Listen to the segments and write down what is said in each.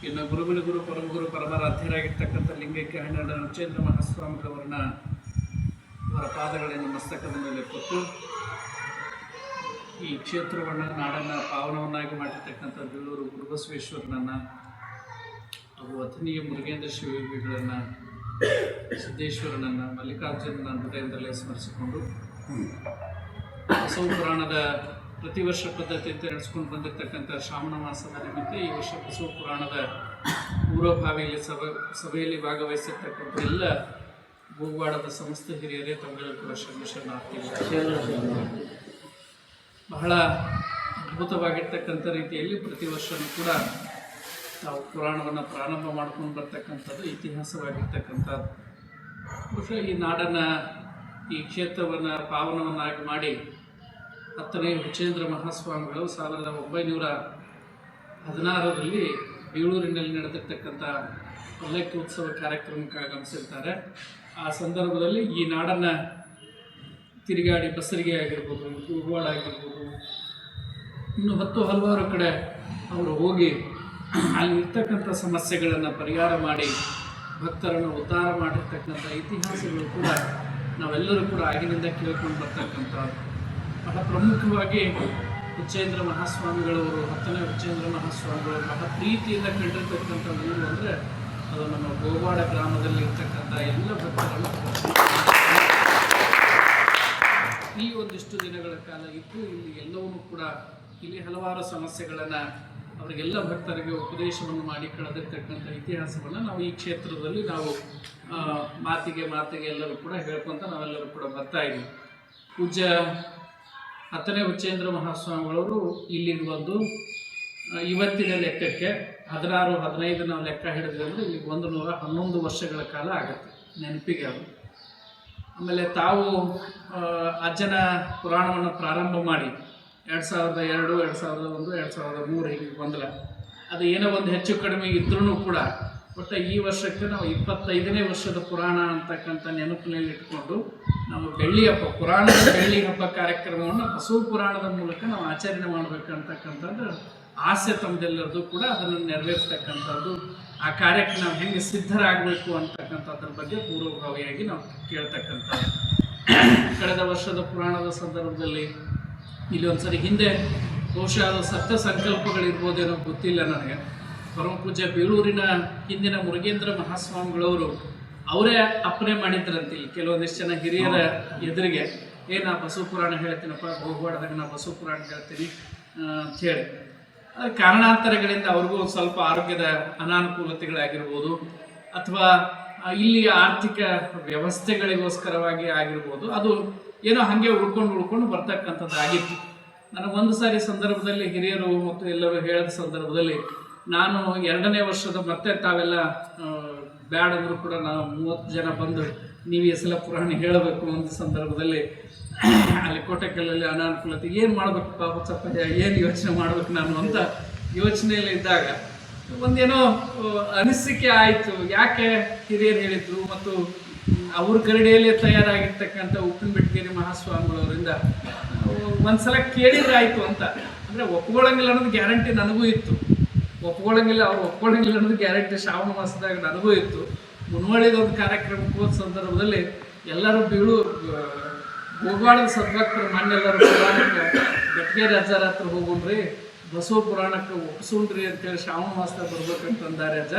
ಇನ್ನು ಗುರುಗಳು ಪರಮಗುರು ಪರಮಾರಾಧ್ಯರಾಗಿರ್ತಕ್ಕಂಥ ಲಿಂಗೈಕ್ಯ ಹನ್ನೆರಡ ನೃಚೇಂದ್ರ ಮಹಾಸ್ವಾಮಿಗಳವರನ್ನ ಅವರ ಪಾದಗಳನ್ನು ಮಸ್ತಕದ ಮೇಲೆ ಕೊಟ್ಟು ಈ ಕ್ಷೇತ್ರವನ್ನು ನಾಡನ್ನು ಪಾವನವನ್ನಾಗಿ ಮಾಡಿರ್ತಕ್ಕಂಥ ಬೇಳೂರು ಗುರುಬಸವೇಶ್ವರನನ್ನು ಹಾಗೂ ಅಥಣಿಯ ಮುರುಗೇಂದ್ರ ಶಿವಯೋಗಿಗಳನ್ನು ಸಿದ್ದೇಶ್ವರನನ್ನು ಮಲ್ಲಿಕಾರ್ಜುನನ ಹೃದಯದಲ್ಲೇ ಸ್ಮರಿಸಿಕೊಂಡು ಬಸವ ಪುರಾಣದ ಪ್ರತಿ ವರ್ಷ ಪದ್ಧತಿಯಂತೆ ನಡೆಸ್ಕೊಂಡು ಬಂದಿರತಕ್ಕಂಥ ಶ್ರಾವಣ ಮಾಸದ ನಿಮಿತ್ತ ಈ ವರ್ಷ ಬಸವ ಪುರಾಣದ ಪೂರ್ವಭಾವಿಯಲ್ಲಿ ಸಭೆಯಲ್ಲಿ ಭಾಗವಹಿಸಿರ್ತಕ್ಕಂಥ ಎಲ್ಲ ಗೋವಾಡದ ಸಮಸ್ತ ಹಿರಿಯರೇ ತಮ್ಮೆಲ್ಲರೂ ಕೂಡ ಶರಣಾರ್ಥಿಗಳು. ಬಹಳ ಅದ್ಭುತವಾಗಿರ್ತಕ್ಕಂಥ ರೀತಿಯಲ್ಲಿ ಪ್ರತಿ ವರ್ಷವೂ ಕೂಡ ನಾವು ಪುರಾಣವನ್ನು ಪ್ರಾರಂಭ ಮಾಡ್ಕೊಂಡು ಬರ್ತಕ್ಕಂಥದ್ದು ಇತಿಹಾಸವಾಗಿರ್ತಕ್ಕಂಥದ್ದು. ಬಹುಶಃ ಈ ನಾಡನ್ನು ಈ ಕ್ಷೇತ್ರವನ್ನು ಪಾವನವನ್ನಾಗಿ ಮಾಡಿ 10ನೇ ವಿಚೇಂದ್ರ ಮಹಾಸ್ವಾಮಿಗಳು 1916ರಲ್ಲಿ ಬೇಳೂರಿನಲ್ಲಿ ನಡೆದಿರ್ತಕ್ಕಂಥ ಪಲ್ಲಕ್ಕಿ ಉತ್ಸವ ಕಾರ್ಯಕ್ರಮಕ್ಕೆ ಆಗಮಿಸಿರ್ತಾರೆ. ಆ ಸಂದರ್ಭದಲ್ಲಿ ಈ ನಾಡನ್ನು ತಿರುಗಾಡಿ ಬಸರಿಗೆ ಆಗಿರ್ಬೋದು, ಕೂರ್ವಾಡ ಆಗಿರ್ಬೋದು, ಇನ್ನು ಹಲವಾರು ಕಡೆ ಅವರು ಹೋಗಿ ಅಲ್ಲಿರ್ತಕ್ಕಂಥ ಸಮಸ್ಯೆಗಳನ್ನು ಪರಿಹಾರ ಮಾಡಿ ಭಕ್ತರನ್ನು ಉದ್ಧಾರ ಮಾಡಿರ್ತಕ್ಕಂಥ ಇತಿಹಾಸಗಳು ಕೂಡ ನಾವೆಲ್ಲರೂ ಕೂಡ ಆಗಿನಿಂದ ಕೇಳ್ಕೊಂಡು ಬರ್ತಕ್ಕಂಥದ್ದು. ಬಹಳ ಪ್ರಮುಖವಾಗಿ ವಿಚೇಂದ್ರ ಮಹಾಸ್ವಾಮಿಗಳವರು 10ನೇ ವಿಚೇಂದ್ರ ಮಹಾಸ್ವಾಮಿಗಳು ಬಹಳ ಪ್ರೀತಿಯಿಂದ ಕಂಡಿರ್ತಕ್ಕಂಥ ಊರು ಅಂದರೆ ಅದು ನಮ್ಮ ಗೋವಾಡ ಗ್ರಾಮದಲ್ಲಿ ಇರ್ತಕ್ಕಂಥ ಎಲ್ಲ ಭಕ್ತರನ್ನು ಈ ಒಂದಿಷ್ಟು ದಿನಗಳ ಕಾಲ ಇದ್ದು ಇಲ್ಲಿ ಎಲ್ಲವನ್ನೂ ಕೂಡ ಇಲ್ಲಿ ಹಲವಾರು ಸಮಸ್ಯೆಗಳನ್ನು ಅವರಿಗೆಲ್ಲ ಭಕ್ತರಿಗೆ ಉಪದೇಶವನ್ನು ಮಾಡಿ ಕಳೆದಿರ್ತಕ್ಕಂಥ ಇತಿಹಾಸವನ್ನು ನಾವು ಈ ಕ್ಷೇತ್ರದಲ್ಲಿ ನಾವು ಮಾತಿಗೆ ಎಲ್ಲರೂ ಕೂಡ ಹೇಳ್ಕೊಂತ ನಾವೆಲ್ಲರೂ ಕೂಡ ಬರ್ತಾ ಇದ್ದೀವಿ. ಪೂಜ್ಯ 10ನೇ ವಿಚೇಂದ್ರ ಮಹಾಸ್ವಾಮಿಗಳವರು ಇಲ್ಲಿಗೆ ಬಂದು ಇವತ್ತಿನ ಲೆಕ್ಕಕ್ಕೆ 16-15 ನಾವು ಲೆಕ್ಕ ಹಿಡಿದ್ವಿ ಅಂದರೆ ಇಲ್ಲಿಗೆ 111 ವರ್ಷಗಳ ಕಾಲ ಆಗುತ್ತೆ ನೆನಪಿಗೆ ಅವರು. ಆಮೇಲೆ ತಾವು ಅಜ್ಜನ ಪುರಾಣವನ್ನು ಪ್ರಾರಂಭ ಮಾಡಿ 2002, 2001, 2003 ಹೀಗೆ ಬಂದಲ್ಲ. ಅದು ಏನೋ ಒಂದು ಹೆಚ್ಚು ಕಡಿಮೆ ಇದ್ರೂ ಕೂಡ ಒಟ್ಟು ಈ ವರ್ಷಕ್ಕೆ ನಾವು 25ನೇ ವರ್ಷದ ಪುರಾಣ ಅಂತಕ್ಕಂಥ ನೆನಪಿನಲ್ಲಿ ಇಟ್ಕೊಂಡು ನಾವು ಬೆಳ್ಳಿ ಹಬ್ಬ ಪುರಾಣದ ಬೆಳ್ಳಿ ಹಬ್ಬ ಕಾರ್ಯಕ್ರಮವನ್ನು ಬಸವ ಪುರಾಣದ ಮೂಲಕ ನಾವು ಆಚರಣೆ ಮಾಡಬೇಕಂತಕ್ಕಂಥದ್ದು ಆಸೆ ತಮ್ಮದೆಲ್ಲರದು ಕೂಡ ಅದನ್ನು ನೆರವೇರಿಸ್ತಕ್ಕಂಥದ್ದು. ಆ ಕಾರ್ಯಕ್ಕೆ ನಾವು ಹೆಂಗೆ ಸಿದ್ಧರಾಗಬೇಕು ಅಂತಕ್ಕಂಥದ್ರ ಬಗ್ಗೆ ಪೂರ್ವಭಾವಿಯಾಗಿ ನಾವು ಕೇಳ್ತಕ್ಕಂಥದ್ದು. ಕಳೆದ ವರ್ಷದ ಪುರಾಣದ ಸಂದರ್ಭದಲ್ಲಿ ಇಲ್ಲಿ ಒಂದ್ಸರಿ ಹಿಂದೆ ಬಹುಶಃ ಅದು ಸತ್ಯ ಸಂಕಲ್ಪಗಳಿರ್ಬೋದೇನೋ ಗೊತ್ತಿಲ್ಲ ನನಗೆ. ಪರಮಪೂಜ್ಯ ಬೇಳೂರಿನ ಹಿಂದಿನ ಮುರುಗೇಂದ್ರ ಮಹಾಸ್ವಾಮಿಗಳವರು ಅವರೇ ಅಪ್ಪನೆ ಮಾಡಿದ್ರಂತೆ ಇಲ್ಲಿ ಕೆಲವೊಂದಿಷ್ಟು ಜನ ಹಿರಿಯರ ಎದುರಿಗೆ ನಾ ಬಸವ ಪುರಾಣ ಹೇಳ್ತೀನಪ್ಪ, ಗೋವಾಡದಾಗ ನಾ ಬಸವ ಪುರಾಣ ಹೇಳ್ತೀನಿ ಅಂತ ಹೇಳಿ. ಕಾರಣಾಂತರಗಳಿಂದ ಅವ್ರಿಗೂ ಸ್ವಲ್ಪ ಆರೋಗ್ಯದ ಅನಾನುಕೂಲತೆಗಳಾಗಿರ್ಬೋದು ಅಥವಾ ಇಲ್ಲಿಯ ಆರ್ಥಿಕ ವ್ಯವಸ್ಥೆಗಳಿಗೋಸ್ಕರವಾಗಿ ಆಗಿರ್ಬೋದು, ಅದು ಏನೋ ಹಾಗೆ ಉಳ್ಕೊಂಡು ಬರ್ತಕ್ಕಂಥದ್ದು ಆಗಿತ್ತು. ನನಗೊಂದು ಸಾರಿ ಸಂದರ್ಭದಲ್ಲಿ ಹಿರಿಯರು ಮತ್ತು ಎಲ್ಲರೂ ಹೇಳಿದ ಸಂದರ್ಭದಲ್ಲಿ ನಾನು 2ನೇ ವರ್ಷದ ಮತ್ತೆ ತಾವೆಲ್ಲ ಬ್ಯಾಡ್ ಅಂದರೂ ಕೂಡ ನಾವು 30 ಜನ ಬಂದು ನೀವು ಈ ಸಲ ಪುರಾಣ ಹೇಳಬೇಕು ಒಂದು ಸಂದರ್ಭದಲ್ಲಿ ಅಲ್ಲಿ ಕೋಟೆಕಲ್ಲಲ್ಲಿ ಅನಾನುಕೂಲತೆ ಏನು ಮಾಡಬೇಕು ಪಾಪ ಚಪ್ಪಯ್ಯ, ಏನು ಯೋಚನೆ ಮಾಡಬೇಕು ನಾನು ಅಂತ ಯೋಚನೆಯಲ್ಲಿ ಇದ್ದಾಗ ಒಂದೇನೋ ಅನಿಸಿಕೆ ಆಯಿತು. ಯಾಕೆ ಹಿರಿಯರು ಹೇಳಿದ್ರು ಮತ್ತು ಅವ್ರ ಗರಡಿಯಲ್ಲಿ ತಯಾರಾಗಿರ್ತಕ್ಕಂಥ ಉಪ್ಪಿನ ಬೆಟ್ಟಗೇರಿ ಮಹಾಸ್ವಾಮಿಗಳವರಿಂದ ಒಂದ್ಸಲ ಕೇಳಿದ್ರಾಯ್ತು ಅಂತ. ಅಂದರೆ ಒಪ್ಕೊಳ್ಳಂಗಿಲ್ಲ ಅನ್ನೋದು ಗ್ಯಾರಂಟಿ ನನಗೂ ಇತ್ತು, ಒಪ್ಕೊಳ್ಳಂಗಿಲ್ಲ ಅನ್ನೋದು ಗ್ಯಾರಂಟಿ ಶ್ರಾವಣ ಮಾಸದಾಗ ನನಗೂ ಇತ್ತು. ಮುನ್ವಳಿದೊಂದು ಕಾರ್ಯಕ್ರಮಕ್ಕೆ ಹೋದ ಸಂದರ್ಭದಲ್ಲಿ ಎಲ್ಲರೂ ಗೋವಾಡದ ಸದ್ಭಕ್ತರು ಮಣ್ಣೆಲ್ಲರೂ ಪುರಾಣಕ್ಕೆ ಬೆಟ್ಟಗೇರಿ ಅಜ್ಜಾರ ಹತ್ರ ಹೋಗೋಣ್ರಿ, ಬಸವ ಪುರಾಣಕ್ಕೆ ಒಪ್ಪಿಸೋಣ್ರಿ ಅಂತೇಳಿ ಶ್ರಾವಣ ಮಾಸದಾಗ ಬರ್ಬೇಕಂತಂದಾರೆ ಅಜ್ಜ.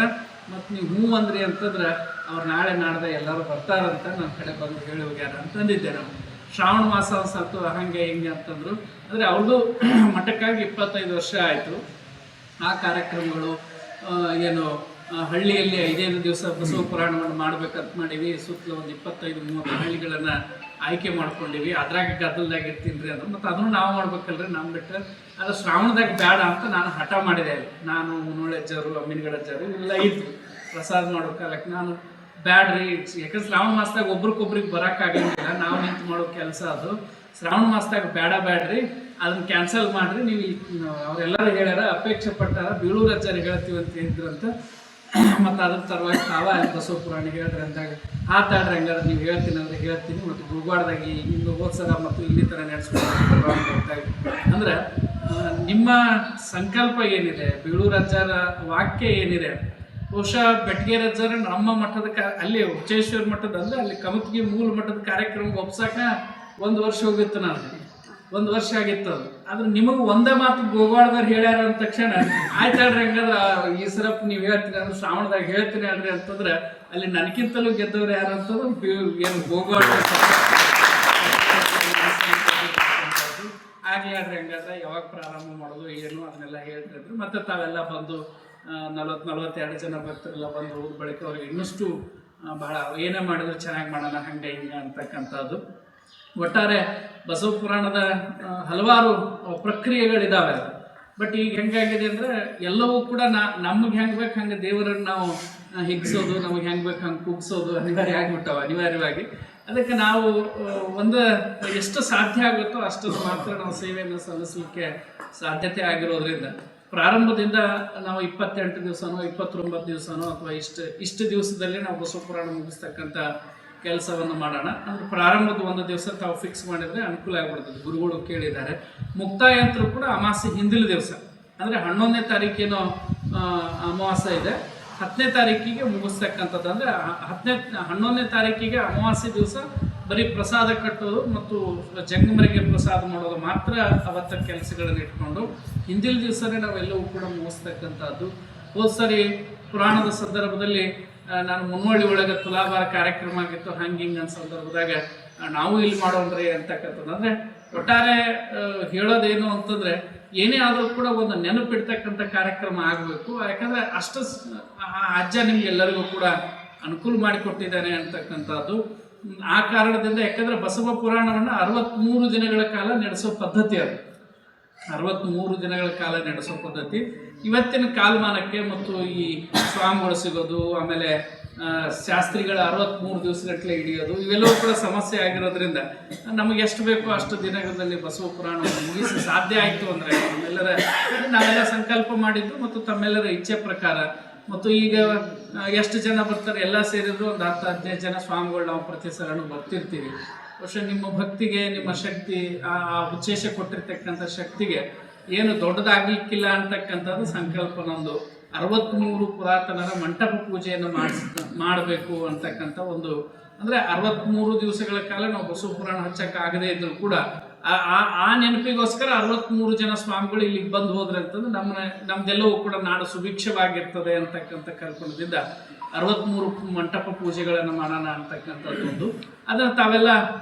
ಮತ್ತು ನೀವು ಹ್ಞೂ ಅಂದ್ರಿ ಅಂತಂದ್ರೆ ಅವ್ರು ನಾಳೆ ನಾಡ್ದೆ ಎಲ್ಲರೂ ಬರ್ತಾರಂತ ನಮ್ಮ ಕಡೆ ಬಂದು ಹೇಳಿ ಹೋಗ್ಯಾರ ಅಂತಂದಿದ್ದೆ. ನಾವು ಶ್ರಾವಣ ಮಾಸ ಸ್ವಲ್ಪ ಹಾಗೆ ಹಿಂಗೆ ಅಂತಂದರು. ಅಂದರೆ ಅವ್ರದ್ದು ಮಠಕ್ಕಾಗಿ 25 ವರ್ಷ ಆಯಿತು. ಆ ಕಾರ್ಯಕ್ರಮಗಳು ಏನು ಹಳ್ಳಿಯಲ್ಲಿ 5 ದಿವಸ ಬಸವ ಪುರಾಣವನ್ನು ಮಾಡ್ಬೇಕಂತ ಮಾಡೀವಿ. ಸುತ್ತಲೂ ಒಂದು 25-30 ಹಳ್ಳಿಗಳನ್ನು ಆಯ್ಕೆ ಮಾಡ್ಕೊಂಡಿವಿ. ಅದ್ರಾಗ ಗದ್ದಲ್ದಾಗಿರ್ತೀನಿ ರೀ ಅಂದ್ರೆ ಮತ್ತು ಅದನ್ನು ನಾವು ಮಾಡ್ಬೇಕಲ್ರಿ, ನಮ್ಮ ಬಿಟ್ಟರೆ ಅದು ಶ್ರಾವಣದಾಗ ಬೇಡ ಅಂತ ನಾನು ಹಠ ಮಾಡಿದೆ. ನಾನು ಮುನ್ನೋಳಜ್ಜರು, ಅಮ್ಮಿನಗಡಜ್ಜರು ಎಲ್ಲ ಇದ್ದರು ಪ್ರಸಾದ ಮಾಡೋ ಕಾಲಕ್ಕೆ. ನಾನು ಬ್ಯಾಡ್ರಿ, ಯಾಕಂದ್ರೆ ಶ್ರಾವಣ ಮಾಸದಾಗ ಒಬ್ರಿಗೊಬ್ರಿಗೆ ಬರೋಕ್ಕಾಗಂಗಿಲ್ಲ, ನಾವು ನಿಂತು ಮಾಡೋ ಕೆಲಸ ಅದು. ಶ್ರಾವಣ ಮಾಸದಾಗ ಬೇಡ್ರಿ, ಅದನ್ನು ಕ್ಯಾನ್ಸಲ್ ಮಾಡಿರಿ ನೀವು. ಅವರೆಲ್ಲರೂ ಹೇಳ್ಯಾರ, ಅಪೇಕ್ಷೆ ಪಟ್ಟಾರ, ಬೇಳೂರು ಅಜ್ಜಾರು ಹೇಳ್ತೀವಿ ಅಂತ ಹೇಳಿದ್ರಂತ. ಮತ್ತು ಅದ್ರ ತರವಾಗಿ ತಾವ ಬಸವ ಪುರಾಣ ಹೇಳ್ರಿ ಅಂದಾಗ ಆತಾಡ್ರಿ ಹಂಗಾರೆ ನೀವು ಹೇಳ್ತೀನಿ ಅಂದರೆ ಹೇಳ್ತೀನಿ. ಮತ್ತು ಗುರುವಾಡದಾಗಿ ಇನ್ನು ಹೋದ್ಸಲ ಮತ್ತು ಇಲ್ಲಿ ಥರ ನಡೆಸ್ಕೊಂಡು ಅಂದ್ರೆ ನಿಮ್ಮ ಸಂಕಲ್ಪ ಏನಿದೆ, ಬೀಳೂರಜ್ಜರ ವಾಕ್ಯ ಏನಿದೆ, ಬಹುಶಃ ಬೆಟ್ಗೇರಜ್ಜರ ನಮ್ಮ ಮಠದ ಅಲ್ಲಿ ಉಚ್ಚೇಶ್ವರ ಮಠದ ಅಂದ್ರೆ ಅಲ್ಲಿ ಕಮತ್ಗಿ ಮೂಲ ಮಠದ ಕಾರ್ಯಕ್ರಮ ಒಪ್ಸಾಕ 1 ವರ್ಷ ಹೋಗಿತ್ತು. ನಾನು 1 ವರ್ಷ ಆಗಿತ್ತು ಅದು. ಆದ್ರೆ ನಿಮಗೆ ಒಂದೇ ಮಾತು ಗೋವಾಳದವ್ರು ಹೇಳ್ಯಾರ ಅಂದ ತಕ್ಷಣ ಆಯ್ತಾಳ್ರಿ, ಹಂಗಾದ್ರೆ ಈ ಸರಪ್ ನೀವು ಹೇಳ್ತೀನಿ ಅಂದ್ರೆ ಶ್ರಾವಣದಾಗ ಹೇಳ್ತೀನಿ ಅಲ್ರಿ ಅಂತಂದ್ರೆ ಅಲ್ಲಿ ನನಗಿಂತಲೂ ಗೆದ್ದವ್ರು ಯಾರು ಅಂತಂದ್ರೆ ಏನು ಗೋವಾಳ ಆಗ್ಲಾಡ್ರಿ. ಹಂಗಾದ್ರೆ ಯಾವಾಗ ಪ್ರಾರಂಭ ಮಾಡೋದು ಏನು ಅದನ್ನೆಲ್ಲ ಹೇಳ್ತಿದ್ರು. ಮತ್ತೆ ತಾವೆಲ್ಲ ಬಂದು 40-42 ಜನ ಭಕ್ತರೆಲ್ಲ ಬಂದು ಹೋದ ಬಳಿಕ ಅವ್ರಿಗೆ ಇನ್ನಷ್ಟು ಬಹಳ ಏನೇ ಮಾಡಿದ್ರು ಚೆನ್ನಾಗಿ ಮಾಡೋಣ ಹಂಗೆ ಹಿಂಗೆ ಅಂತಕ್ಕಂಥದ್ದು. ಒಟ್ಟಾರೆ ಬಸವ ಪುರಾಣದ ಹಲವಾರು ಪ್ರಕ್ರಿಯೆಗಳಿದ್ದಾವೆ. ಬಟ್ ಈಗ ಹೆಂಗಾಗಿದೆ ಅಂದರೆ ಎಲ್ಲವೂ ಕೂಡ ನಮಗೆ ಹೆಂಗೆ ಬೇಕು ಹಂಗೆ ದೇವರನ್ನು ನಾವು ಹಿಗ್ಸೋದು, ನಮಗೆ ಹೆಂಗೆ ಬೇಕು ಹಂಗೆ ಕುಗ್ಸೋದು ಅನಿವಾರ್ಯ ಆಗಿಬಿಟ್ಟವ ಅನಿವಾರ್ಯವಾಗಿ. ಅದಕ್ಕೆ ನಾವು ಎಷ್ಟು ಸಾಧ್ಯ ಆಗುತ್ತೋ ಅಷ್ಟನ್ನು ಮಾತ್ರ ನಾವು ಸೇವೆಯನ್ನು ಸಲ್ಲಿಸಲಿಕ್ಕೆ ಸಾಧ್ಯತೆ ಆಗಿರೋದ್ರಿಂದ ಪ್ರಾರಂಭದಿಂದ ನಾವು 28 ದಿವಸನೋ 29 ದಿವಸನೋ ಅಥವಾ ಇಷ್ಟು ದಿವಸದಲ್ಲಿ ನಾವು ಬಸವ ಪುರಾಣ ಮುಗಿಸ್ತಕ್ಕಂಥ ಕೆಲಸವನ್ನು ಮಾಡೋಣ. ಅಂದ್ರೆ ಪ್ರಾರಂಭದ 1 ದಿವಸ ತಾವು ಫಿಕ್ಸ್ ಮಾಡಿದರೆ ಅನುಕೂಲ ಆಗಿಬಿಡ್ತದೆ. ಗುರುಗಳು ಕೇಳಿದ್ದಾರೆ. ಮುಕ್ತಾಯ ಅಂತರೂ ಕೂಡ ಅಮಾವಾಸ್ಯೆ ಹಿಂದಿನ ದಿವಸ ಅಂದರೆ 11ನೇ ತಾರೀಕೇನೋ ಅಮಾವಾಸ್ಯೆ ಇದೆ, 10ನೇ ತಾರೀಕಿಗೆ ಮುಗಿಸ್ತಕ್ಕಂಥದ್ದು. ಅಂದರೆ 11ನೇ ತಾರೀಕಿಗೆ ಅಮಾವಾಸ್ಯೆ ದಿವಸ ಬರೀ ಪ್ರಸಾದ ಕಟ್ಟೋದು ಮತ್ತು ಜಂಗಮರಿಗೆ ಪ್ರಸಾದ ಮಾಡೋದು ಮಾತ್ರ ಅವತ್ತ ಕೆಲಸಗಳನ್ನು ಇಟ್ಕೊಂಡು ಹಿಂದಿನ ದಿವಸನೇ ನಾವೆಲ್ಲವೂ ಕೂಡ ಮುಗಿಸ್ತಕ್ಕಂಥದ್ದು. ಹೋದ ಸರಿ ಪುರಾಣದ ಸಂದರ್ಭದಲ್ಲಿ ನಾನು ಮುನ್ನೋಳಿ ಒಳಗೆ ತುಲಾಭಾರ ಕಾರ್ಯಕ್ರಮ ಆಗಿತ್ತು. ಹಿಂಗೆ ಅನ್ನೋ ಸಂದರ್ಭದಾಗ ನಾವು ಇಲ್ಲಿ ಮಾಡೋಣ್ರಿ ಅಂತಕ್ಕಂಥದ್ದು. ಅಂದರೆ ಒಟ್ಟಾರೆ ಹೇಳೋದೇನು ಅಂತಂದರೆ ಏನೇ ಆದರೂ ಕೂಡ ಒಂದು ನೆನಪಿಡ್ತಕ್ಕಂಥ ಕಾರ್ಯಕ್ರಮ ಆಗಬೇಕು. ಯಾಕಂದರೆ ಅಷ್ಟು ಅಜ್ಜ ನಿಮ್ಗೆಲ್ಲರಿಗೂ ಕೂಡ ಅನುಕೂಲ ಮಾಡಿಕೊಟ್ಟಿದ್ದಾನೆ ಅಂತಕ್ಕಂಥದ್ದು. ಆ ಕಾರಣದಿಂದ ಯಾಕಂದರೆ ಬಸವ ಪುರಾಣವನ್ನು 63 ದಿನಗಳ ಕಾಲ ನಡೆಸೋ ಪದ್ಧತಿ ಅದು. 63 ದಿನಗಳ ಕಾಲ ನಡೆಸೋ ಪದ್ಧತಿ ಇವತ್ತಿನ ಕಾಲಮಾನಕ್ಕೆ ಮತ್ತು ಈ ಸ್ವಾಮಿಗಳು ಸಿಗೋದು, ಆಮೇಲೆ ಶಾಸ್ತ್ರಿಗಳ 63 ದಿವಸಗಟ್ಟಲೆ ಹಿಡಿಯೋದು, ಇವೆಲ್ಲವೂ ಕೂಡ ಸಮಸ್ಯೆ ಆಗಿರೋದ್ರಿಂದ ನಮಗೆ ಎಷ್ಟು ಬೇಕೋ ಅಷ್ಟು ದಿನಗಳಲ್ಲಿ ಬಸವ ಪುರಾಣವನ್ನು ಮುಗಿಸಿ ಸಾಧ್ಯ ಆಯಿತು ಅಂದರೆ ನಾವೆಲ್ಲ ಸಂಕಲ್ಪ ಮಾಡಿದ್ದು ಮತ್ತು ತಮ್ಮೆಲ್ಲರ ಇಚ್ಛೆ ಪ್ರಕಾರ. ಮತ್ತು ಈಗ ಎಷ್ಟು ಜನ ಬರ್ತಾರೆ ಎಲ್ಲ ಸೇರಿದ್ರು ಒಂದು 10-15 ಜನ ಸ್ವಾಮಿಗಳು ನಾವು ಪ್ರತಿ ಸಲನೂ ಬರ್ತಿರ್ತೀವಿ. ಬಹುಶಃ ನಿಮ್ಮ ಭಕ್ತಿಗೆ, ನಿಮ್ಮ ಶಕ್ತಿ, ಆ ಉದ್ದೇಶ ಕೊಟ್ಟಿರ್ತಕ್ಕಂಥ ಶಕ್ತಿಗೆ ಏನು ದೊಡ್ಡದಾಗಲಿಕ್ಕಿಲ್ಲ ಅಂತಕ್ಕಂಥದ್ದು ಸಂಕಲ್ಪ ನಮ್ಮದು. 63 ಪುರಾತನರ ಮಂಟಪ ಪೂಜೆಯನ್ನು ಮಾಡಬೇಕು ಅಂತಕ್ಕಂಥ ಒಂದು, ಅಂದರೆ 63 ದಿವಸಗಳ ಕಾಲ ನಾವು ಬಸವ ಪುರಾಣ ಹಚ್ಚಕ್ಕಾಗದೇ ಇದ್ರೂ ಕೂಡ ಆ ನೆನಪಿಗೋಸ್ಕರ 63 ಜನ ಸ್ವಾಮಿಗಳು ಇಲ್ಲಿಗೆ ಬಂದು ಹೋದ್ರೆ ಅಂತಂದ್ರೆ ನಮ್ದೆಲ್ಲವೂ ಕೂಡ ನಾಡು ಸುಭಿಕ್ಷವಾಗಿರ್ತದೆ ಅಂತಕ್ಕಂಥ ಕಲ್ಪನೆದಿಂದ 63 ಮಂಟಪ ಪೂಜೆಗಳನ್ನು ಮಾಡೋಣ ಅಂತಕ್ಕಂಥದ್ದು ಒಂದು. ಅದನ್ನು ತಾವೆಲ್ಲ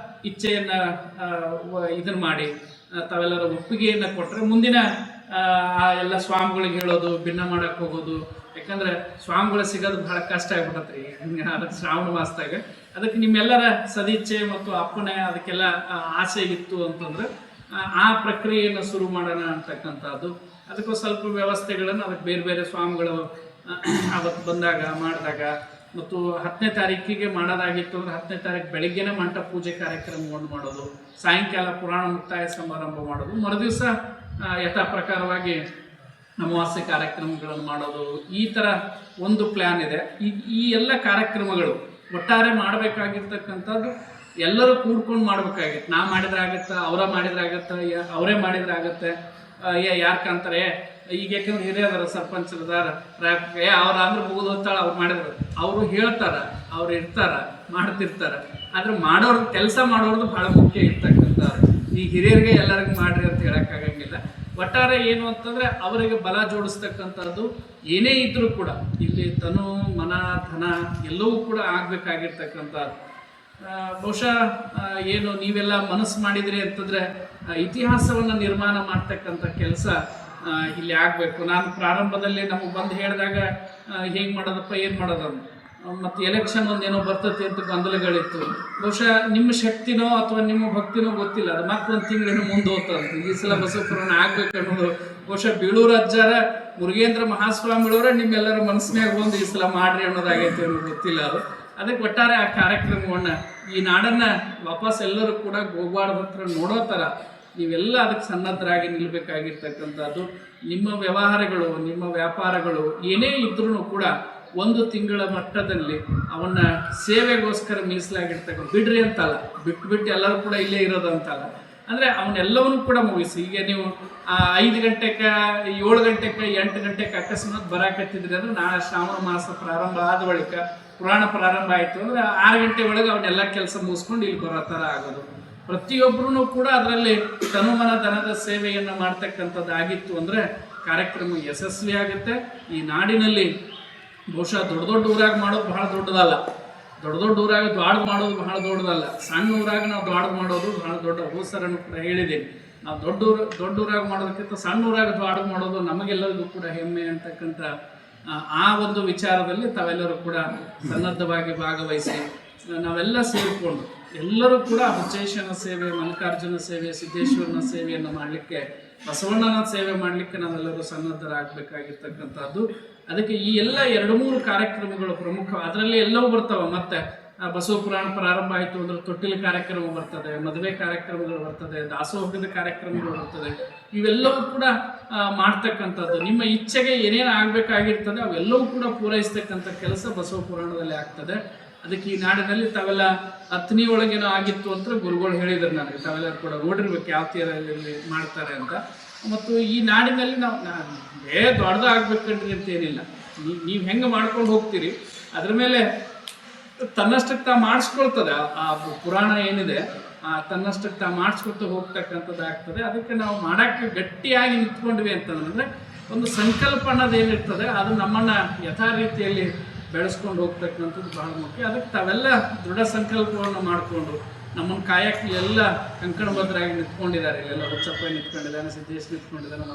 ಇಚ್ಛೆಯನ್ನು ಇದನ್ನು ಮಾಡಿ ತಾವೆಲ್ಲರ ಒಪ್ಪಿಗೆಯನ್ನು ಕೊಟ್ಟರೆ ಮುಂದಿನ ಎಲ್ಲ ಸ್ವಾಮಿಗಳಿಗೆ ಹೇಳೋದು, ಭಿನ್ನ ಮಾಡಕ್ಕೆ ಹೋಗೋದು. ಯಾಕಂದರೆ ಸ್ವಾಮಿಗಳು ಸಿಗೋದು ಬಹಳ ಕಷ್ಟ ಆಗ್ಬಿಡತ್ತೆ ಅದಕ್ಕೆ ಶ್ರಾವಣ ಮಾಸದಾಗ. ಅದಕ್ಕೆ ನಿಮ್ಮೆಲ್ಲರ ಸದಿಚ್ಛೆ ಮತ್ತು ಅಪ್ಪಣೆ ಅದಕ್ಕೆಲ್ಲ ಆಸೆ ಇತ್ತು ಅಂತಂದ್ರೆ ಆ ಪ್ರಕ್ರಿಯೆಯನ್ನು ಶುರು ಮಾಡೋಣ ಅಂತಕ್ಕಂಥದ್ದು. ಅದಕ್ಕೂ ಸ್ವಲ್ಪ ವ್ಯವಸ್ಥೆಗಳನ್ನು ಅದಕ್ಕೆ ಬೇರೆ ಬೇರೆ ಸ್ವಾಮಿಗಳು ಅವತ್ತು ಬಂದಾಗ ಮಾಡಿದಾಗ, ಮತ್ತು 10ನೇ ತಾರೀಕಿಗೆ ಮಾಡೋದಾಗಿತ್ತು ಅಂದರೆ 10ನೇ ತಾರೀಕು ಬೆಳಿಗ್ಗೆನೇ ಮಂಟಪ ಪೂಜೆ ಕಾರ್ಯಕ್ರಮವನ್ನು ಮಾಡೋದು, ಸಾಯಂಕಾಲ ಪುರಾಣ ಮುಕ್ತಾಯ ಸಮಾರಂಭ ಮಾಡೋದು, ಮರುದಿವಸ ಯಥಾ ಪ್ರಕಾರವಾಗಿ ಅಮಾವಾಸ್ಯೆ ಕಾರ್ಯಕ್ರಮಗಳನ್ನು ಮಾಡೋದು. ಈ ಥರ ಒಂದು ಪ್ಲ್ಯಾನ್ ಇದೆ. ಈ ಎಲ್ಲ ಕಾರ್ಯಕ್ರಮಗಳು ಒಟ್ಟಾರೆ ಮಾಡಬೇಕಾಗಿರ್ತಕ್ಕಂಥದ್ದು ಎಲ್ಲರೂ ಕೂಡ್ಕೊಂಡು ಮಾಡಬೇಕಾಗಿತ್ತು. ನಾ ಮಾಡಿದ್ರೆ ಆಗುತ್ತೆ, ಅವರೇ ಮಾಡಿದ್ರೆ ಆಗುತ್ತೆ. ಯಾರು ಕಾಣ್ತಾರೆ ಈಗ, ಯಾಕಂದ್ರೆ ಹಿರಿಯದಾರ, ಸರ್ಪಂಚರದಾರ, ಅವ್ರು ಅಂದ್ರೆ ಮುಗಿದು ಹೋಗ್ತಾಳೆ, ಅವ್ರು ಮಾಡಿದ್ರು, ಅವರು ಹೇಳ್ತಾರ, ಅವ್ರು ಇರ್ತಾರ, ಮಾಡ್ತಿರ್ತಾರೆ. ಆದರೆ ಕೆಲಸ ಮಾಡೋರ್ದು ಭಾಳ ಮುಖ್ಯ ಇರ್ತಕ್ಕಂಥದ್ದು. ಈ ಹಿರಿಯರಿಗೆ ಎಲ್ಲರಿಗೂ ಮಾಡ್ರಿ ಅಂತ ಹೇಳೋಕ್ಕಾಗಂಗಿಲ್ಲ. ಒಟ್ಟಾರೆ ಏನು ಅಂತಂದರೆ ಅವರಿಗೆ ಬಲ ಜೋಡಿಸ್ತಕ್ಕಂಥದ್ದು ಏನೇ ಇದ್ದರೂ ಕೂಡ ಇಲ್ಲಿ ತನು ಮನ ಧನ ಎಲ್ಲವೂ ಕೂಡ ಆಗಬೇಕಾಗಿರ್ತಕ್ಕಂಥದ್ದು. ಬಹುಶಃ ಏನು ನೀವೆಲ್ಲ ಮನಸ್ಸು ಮಾಡಿದ್ರಿ ಅಂತಂದರೆ ಇತಿಹಾಸವನ್ನು ನಿರ್ಮಾಣ ಮಾಡ್ತಕ್ಕಂಥ ಕೆಲಸ ಇಲ್ಲಿ ಆಗಬೇಕು. ನಾನು ಪ್ರಾರಂಭದಲ್ಲಿ ನಮಗೆ ಬಂದು ಹೇಳಿದಾಗ ಹೇಗೆ ಮಾಡೋದಪ್ಪ, ಏನು ಮಾಡೋದು, ಮತ್ತು ಎಲೆಕ್ಷನ್ ಒಂದೇನೋ ಬರ್ತೈತಿ ಅಂತ ಗೊಂದಲಗಳಿತ್ತು. ಬಹುಶಃ ನಿಮ್ಮ ಶಕ್ತಿನೋ ಅಥವಾ ನಿಮ್ಮ ಭಕ್ತಿನೋ ಗೊತ್ತಿಲ್ಲ, ಅದು ಮತ್ತೊಂದು ತಿಂಗಳೇನೋ ಮುಂದೆ ಹೋಗ್ತಂತೆ. ಈ ಸಲ ಬಸವ ಪುರಾಣ ಆಗ್ಬೇಕು ಅನ್ನೋದು ಬಹುಶಃ ಬೀಳೂರು ಅಜ್ಜಾರ ಮುರುಗೇಂದ್ರ ಮಹಾಸ್ವಾಮಿಗಳವರ ನಿಮ್ಮೆಲ್ಲರ ಮನಸ್ಸಿನಾಗ ಬಂದು ಈ ಸಲ ಮಾಡ್ರಿ ಅನ್ನೋದಾಗೈತೆ ಅನ್ನೋದು ಗೊತ್ತಿಲ್ಲ. ಅದಕ್ಕೆ ಒಟ್ಟಾರೆ ಆ ಕಾರ್ಯಕ್ರಮವನ್ನು ಈ ನಾಡನ್ನು ವಾಪಸ್ ಎಲ್ಲರೂ ಕೂಡ ಗೋಗ್ವಾಡದ ಹತ್ರ ನೋಡೋ ಥರ ನೀವೆಲ್ಲ ಅದಕ್ಕೆ ಸನ್ನದ್ಧರಾಗಿ ನಿಲ್ಲಬೇಕಾಗಿರ್ತಕ್ಕಂಥದ್ದು. ನಿಮ್ಮ ವ್ಯವಹಾರಗಳು, ನಿಮ್ಮ ವ್ಯಾಪಾರಗಳು ಏನೇ ಇದ್ರೂ ಕೂಡ 1 ತಿಂಗಳ ಮಟ್ಟದಲ್ಲಿ ಅವನ್ನ ಸೇವೆಗೋಸ್ಕರ ಮೀಸಲಾಗಿರ್ತಕ್ಕಂಥ ಬಿಡ್ರಿ ಅಂತಲ್ಲ, ಬಿಟ್ಟು ಎಲ್ಲರೂ ಕೂಡ ಇಲ್ಲೇ ಇರೋದು ಅಂತಲ್ಲ. ಅಂದರೆ ಅವನ್ನೆಲ್ಲವನ್ನೂ ಕೂಡ ಮುಗಿಸಿ. ಈಗ ನೀವು 5 ಗಂಟೆಗೆ 7 ಗಂಟೆಗೆ 8 ಗಂಟೆಗೆ ಅಕಸ್ಮಾತ್ ಬರಾಕತ್ತಿದ್ರಿ ಅಂದ್ರೆ ನಾಳೆ ಶ್ರಾವಣ ಮಾಸ ಪ್ರಾರಂಭ ಆದ ಬಳಿಕ ಪುರಾಣ ಪ್ರಾರಂಭ ಆಯಿತು ಅಂದರೆ 6 ಗಂಟೆ ಒಳಗೆ ಅವನ್ನೆಲ್ಲ ಕೆಲಸ ಮುಗಿಸ್ಕೊಂಡು ಇಲ್ಲಿ ಬರೋ ಥರ ಆಗೋದು. ಪ್ರತಿಯೊಬ್ಬರೂ ಕೂಡ ಅದರಲ್ಲಿ ತನುಮನ ಧನದ ಸೇವೆಯನ್ನು ಮಾಡ್ತಕ್ಕಂಥದ್ದು ಆಗಿತ್ತು ಅಂದರೆ ಕಾರ್ಯಕ್ರಮ ಯಶಸ್ವಿ ಆಗುತ್ತೆ. ಈ ನಾಡಿನಲ್ಲಿ ಬಹುಶಃ ದೊಡ್ಡ ಊರಾಗ ಮಾಡೋದು ಬಹಳ ದೊಡ್ಡದಲ್ಲ, ದೊಡ್ಡ ಊರಾಗ ದ್ವಾಡ ಮಾಡೋದು ಬಹಳ ದೊಡ್ಡದಲ್ಲ, ಸಣ್ಣ ಊರಾಗ ನಾವು ದ್ವಾಡ ಮಾಡೋದು ಬಹಳ ದೊಡ್ಡ. ಹೋಸರನ್ನು ಕೂಡ ಹೇಳಿದ್ದೀನಿ, ನಾವು ದೊಡ್ಡ ಊರಾಗ ಮಾಡೋದಕ್ಕಿಂತ ಸಣ್ಣ ಊರಾಗ ದ್ವಾಡ ಮಾಡೋದು ನಮಗೆಲ್ಲರಿಗೂ ಕೂಡ ಹೆಮ್ಮೆ ಅಂತಕ್ಕಂಥ ಆ ಒಂದು ವಿಚಾರದಲ್ಲಿ ತಾವೆಲ್ಲರೂ ಕೂಡ ಸನ್ನದ್ಧವಾಗಿ ಭಾಗವಹಿಸಿ ನಾವೆಲ್ಲ ಸೇರಿಕೊಂಡು ಎಲ್ಲರೂ ಕೂಡ ಹುಚ್ಚೇಶ್ವರನ ಸೇವೆ, ಮಲ್ಲಿಕಾರ್ಜುನ ಸೇವೆ, ಸಿದ್ದೇಶ್ವರನ ಸೇವೆಯನ್ನು ಮಾಡಲಿಕ್ಕೆ, ಬಸವಣ್ಣನ ಸೇವೆ ಮಾಡಲಿಕ್ಕೆ ನಾವೆಲ್ಲರೂ ಸನ್ನದ್ಧರಾಗಬೇಕಾಗಿರ್ತಕ್ಕಂಥದ್ದು. ಅದಕ್ಕೆ ಈ ಎಲ್ಲ 2-3 ಕಾರ್ಯಕ್ರಮಗಳು ಪ್ರಮುಖ. ಅದರಲ್ಲಿ ಎಲ್ಲವೂ ಬರ್ತವೆ. ಮತ್ತೆ ಬಸವ ಪುರಾಣ ಪ್ರಾರಂಭ ಆಯಿತು ಅಂದ್ರೆ ತೊಟ್ಟಿಲ ಕಾರ್ಯಕ್ರಮ ಬರ್ತದೆ, ಮದುವೆ ಕಾರ್ಯಕ್ರಮಗಳು ಬರ್ತದೆ, ದಾಸೋಹದ ಕಾರ್ಯಕ್ರಮಗಳು ಬರ್ತದೆ. ಇವೆಲ್ಲವೂ ಕೂಡ ಮಾಡ್ತಕ್ಕಂಥದ್ದು. ನಿಮ್ಮ ಇಚ್ಛೆಗೆ ಏನೇನು ಆಗಬೇಕಾಗಿರ್ತದೆ ಅವೆಲ್ಲವೂ ಕೂಡ ಪೂರೈಸ್ತಕ್ಕಂಥ ಕೆಲಸ ಬಸವ ಪುರಾಣದಲ್ಲಿ ಆಗ್ತದೆ. ಅದಕ್ಕೆ ಈ ನಾಡಿನಲ್ಲಿ ತಾವೆಲ್ಲ ಅತ್ನಿ ಒಳಗೇನೋ ಆಗಿತ್ತು ಅಂತ ಗುರುಗಳು ಹೇಳಿದ್ರು ನನಗೆ. ತಾವೆಲ್ಲ ಕೂಡ ನೋಡಿರ್ಬೇಕು ಯಾವ ತೀರಲ್ಲಿ ಮಾಡ್ತಾರೆ ಅಂತ. ಮತ್ತು ಈ ನಾಡಿನಲ್ಲಿ ನಾವು ದೊಡ್ಡದು ಆಗ್ಬೇಕಂಡ್ರಿ ಅಂತ ಏನಿಲ್ಲ. ನೀವು ಹೆಂಗೆ ಮಾಡ್ಕೊಂಡು ಹೋಗ್ತೀರಿ ಅದ್ರ ಮೇಲೆ ತನ್ನಷ್ಟಕ್ಕೆ ತಾ ಮಾಡಿಸ್ಕೊಳ್ತದೆ. ಆ ಪುರಾಣ ಏನಿದೆ ತನ್ನಷ್ಟಕ್ಕೆ ತಾ ಮಾಡಿಸ್ಕೊಳ್ತಾ ಹೋಗ್ತಕ್ಕಂಥದ್ದು ಆಗ್ತದೆ. ಅದಕ್ಕೆ ನಾವು ಮಾಡೋಕ್ಕೆ ಗಟ್ಟಿಯಾಗಿ ನಿಂತ್ಕೊಂಡ್ವಿ ಅಂತಂದರೆ ಒಂದು ಸಂಕಲ್ಪ ಅನ್ನೋದು ಏನಿರ್ತದೆ ಅದು ನಮ್ಮನ್ನು ಯಥಾ ರೀತಿಯಲ್ಲಿ ಬೆಳೆಸ್ಕೊಂಡು ಹೋಗ್ತಕ್ಕಂಥದ್ದು ಬಹಳ ಮುಖ್ಯ. ಅದಕ್ಕೆ ತಾವೆಲ್ಲ ದೃಢ ಸಂಕಲ್ಪವನ್ನು ಮಾಡಿಕೊಂಡು ನಮ್ಮನ್ನು ಕಾಯಕ್ಕೆ ಎಲ್ಲ ಕಂಕಣಬದ್ಧರಾಗಿ ನಿಂತ್ಕೊಂಡಿದ್ದಾರೆ. ಇಲ್ಲೆಲ್ಲ ಹುಚ್ಚಪ್ಪ ನಿಂತ್ಕೊಂಡಿದ್ದಾನೆ, ಸಿದ್ದೇಶ್ ನಿಂತ್ಕೊಂಡಿದ್ದಾನೆ,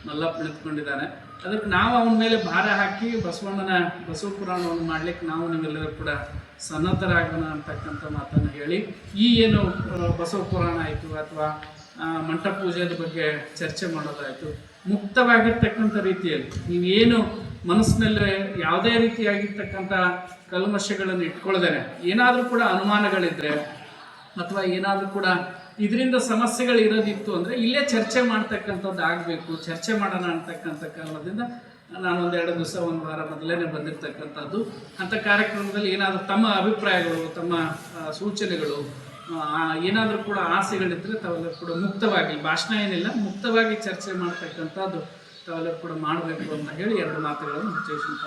ಮಲ್ಲಪ್ಪ ನಿಂತ್ಕೊಂಡಿದ್ದಾನೆ. ಅದಕ್ಕೆ ನಾವು ಅವನ ಮೇಲೆ ಭಾರ ಹಾಕಿ ಬಸವ ಪುರಾಣವನ್ನು ಮಾಡಲಿಕ್ಕೆ ನಾವು ನೀವೆಲ್ಲರೂ ಕೂಡ ಸನ್ನದ್ಧರಾಗೋಣ ಅಂತಕ್ಕಂಥ ಮಾತನ್ನು ಹೇಳಿ, ಈ ಏನು ಬಸವ ಪುರಾಣ ಆಯಿತು ಅಥವಾ ಮಂಟ ಪೂಜೆದ ಬಗ್ಗೆ ಚರ್ಚೆ ಮಾಡೋದಾಯಿತು, ಮುಕ್ತವಾಗಿರ್ತಕ್ಕಂಥ ರೀತಿಯಲ್ಲಿ ನೀವೇನು ಮನಸ್ಸಿನಲ್ಲಿ ಯಾವುದೇ ರೀತಿಯಾಗಿರ್ತಕ್ಕಂಥ ಕಲ್ಮಶಗಳನ್ನು ಇಟ್ಕೊಳ್ದೇನೆ ಏನಾದರೂ ಕೂಡ ಅನುಮಾನಗಳಿದ್ದರೆ ಅಥವಾ ಏನಾದರೂ ಕೂಡ ಇದರಿಂದ ಸಮಸ್ಯೆಗಳು ಇರೋದಿತ್ತು ಅಂದರೆ ಇಲ್ಲೇ ಚರ್ಚೆ ಮಾಡ್ತಕ್ಕಂಥದ್ದು ಆಗಬೇಕು. ಚರ್ಚೆ ಮಾಡೋಣ ಅಂತಕ್ಕಂಥ ಕಾರಣದಿಂದ ನಾನು 1-2 ದಿವಸ 1 ವಾರ ಮೊದಲೇ ಬಂದಿರತಕ್ಕಂಥದ್ದು. ಅಂಥ ಕಾರ್ಯಕ್ರಮದಲ್ಲಿ ಏನಾದರೂ ತಮ್ಮ ಅಭಿಪ್ರಾಯಗಳು, ತಮ್ಮ ಸೂಚನೆಗಳು, ಏನಾದರೂ ಕೂಡ ಆಸೆಗಳಿದ್ದರೆ ತಾವೆಲ್ಲರೂ ಕೂಡ ಮುಕ್ತವಾಗಿ, ಭಾಷಣ ಏನಿಲ್ಲ, ಮುಕ್ತವಾಗಿ ಚರ್ಚೆ ಮಾಡ್ತಕ್ಕಂಥದ್ದು ತಾವೆಲ್ಲರೂ ಕೂಡ ಮಾಡಬೇಕು ಅಂತ ಹೇಳಿ 2 ಮಾತುಗಳನ್ನು ಮುಚ್ಚೇಶ್ವರ